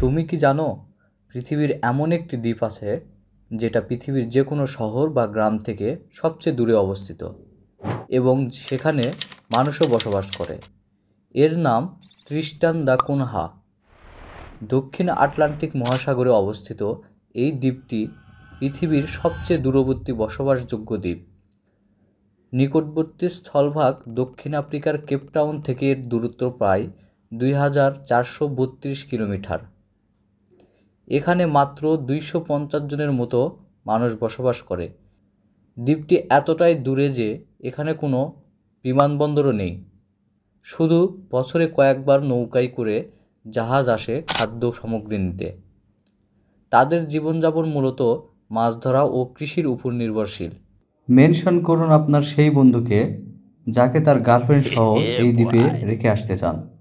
তুমি কি জানো পৃথিবীর এমন একটি দ্বীপ আছে যেটা পৃথিবীর যে কোনো শহর বা গ্রাম থেকে সবচেয়ে দূরে অবস্থিত এবং সেখানে মানুষও বসবাস করে? এর নাম তৃষ্টান দা কুনহা। দক্ষিণ আটলান্টিক মহাসাগরে অবস্থিত এই দ্বীপটি পৃথিবীর সবচেয়ে দূরবর্তী বসবাসযোগ্য দ্বীপ। নিকটবর্তী স্থলভাগ দক্ষিণ আফ্রিকার কেপটাউন থেকে এর দূরত্ব প্রায় 2432 কিলোমিটার। এখানে মাত্র 250 জনের মতো মানুষ বসবাস করে। দ্বীপটি এতটাই দূরে যে এখানে কোনো বিমানবন্দরও নেই। শুধু বছরে কয়েকবার নৌকায় করে জাহাজ আসে খাদ্য সামগ্রী নিতে। তাদের জীবনযাপন মূলত মাছ ধরা ও কৃষির উপর নির্ভরশীল। মেনশন করুন আপনার সেই বন্ধুকে যাকে তার গার্লফ্রেন্ড সহ এই দ্বীপে রেখে আসতে চান।